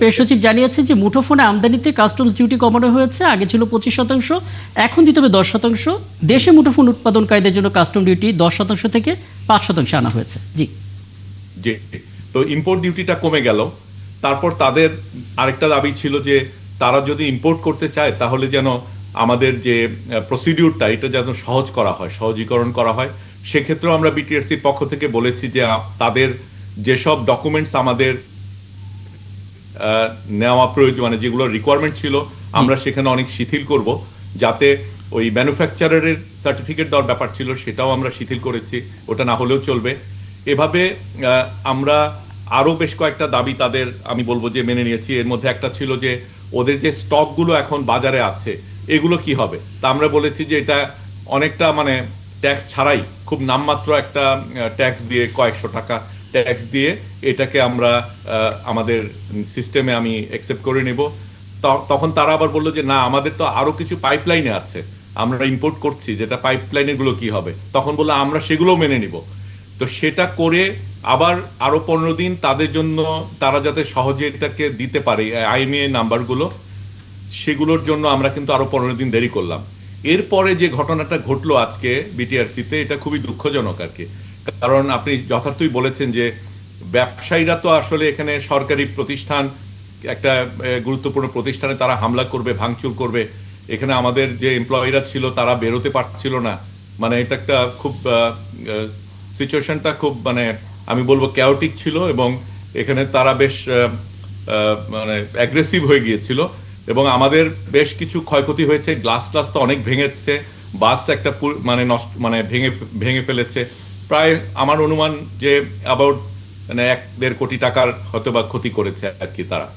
পেশ সচিব জানিয়েছে যে মুঠোফোনে আমদানিতে কাস্টমস ডিউটি কমানো হয়েছে। আগে ছিল 25%, এখন দিতে হবে 10%। দেশে মুঠোফোন উৎপাদনকারীদের জন্য কাস্টম ডিউটি 10% থেকে 5% আনা হয়েছে। জি জি, তো ইম্পোর্ট ডিউটিটা কমে গেল। তারপর তাদের আরেকটা দাবি ছিল যে তারা যদি ইম্পোর্ট করতে চায় তাহলে যেন আমাদের যে প্রসিডিউরটা এটা যেন সহজ করা হয়, সহজীকরণ করা হয়। সেক্ষেত্রেও আমরা বিটিআরসির পক্ষ থেকে বলেছি যে তাদের যেসব ডকুমেন্টস আমাদের নেওয়া প্রয়োজন, মানে যেগুলো রিকোয়ারমেন্ট ছিল, আমরা সেখানে অনেক শিথিল করব, যাতে ওই ম্যানুফ্যাকচারারের সার্টিফিকেট দেওয়ার ব্যাপার ছিল সেটাও আমরা শিথিল করেছি, ওটা না হলেও চলবে। এভাবে আমরা আরও বেশ কয়েকটা দাবি তাদের আমি বলবো যে মেনে নিয়েছি। এর মধ্যে একটা ছিল যে ওদের যে স্টকগুলো এখন বাজারে আছে এগুলো কি হবে, তা আমরা বলেছি যে এটা অনেকটা মানে ট্যাক্স ছাড়াই খুব নামমাত্র একটা ট্যাক্স দিয়ে, কয়েকশো টাকা ট্যাক্স দিয়ে এটাকে আমরা আমাদের সিস্টেমে আমি অ্যাকসেপ্ট করে নেব। তখন তারা আবার বললো যে না, আমাদের তো আরও কিছু পাইপলাইনে আছে, আমরা ইম্পোর্ট করছি, যেটা পাইপলাইনেরগুলো কি হবে, তখন বললো আমরা সেগুলোও মেনে নিব। তো সেটা করে আবার আরও 15 দিন তাদের জন্য, তারা যাতে সহজে এটাকে দিতে পারে আইএমইআই নাম্বারগুলো, সেগুলোর জন্য আমরা কিন্তু আরও 15 দিন দেরি করলাম। এরপরে যে ঘটনাটা ঘটলো আজকে বিটিআরসিতে, এটা খুবই দুঃখজনক আর কি। কারণ আপনি যথার্থই বলেছেন যে ব্যবসায়ীরা তো আসলে এখানে সরকারি প্রতিষ্ঠান, একটা গুরুত্বপূর্ণ প্রতিষ্ঠানে তারা হামলা করবে, ভাঙচুর করবে। এখানে আমাদের যে এমপ্লয়িরা ছিল তারা বেরোতে পারছিল না। মানে এটা একটা খুব সিচুয়েশনটা খুব মানে আমি বলবো ক্যাওটিক ছিল, এবং এখানে তারা বেশ মানে অ্যাগ্রেসিভ হয়ে গিয়েছিল, এবং আমাদের বেশ কিছু ক্ষয়ক্ষতি হয়েছে। গ্লাস ট্লাস তো অনেক ভেঙেছে, বাস একটা মানে নষ্ট, মানে ভেঙে ভেঙে ফেলেছে। প্রায় আমার অনুমান যে অ্যাবাউট মানে 1-1.5 কোটি টাকার হয়তো বা ক্ষতি করেছে আর কি তারা।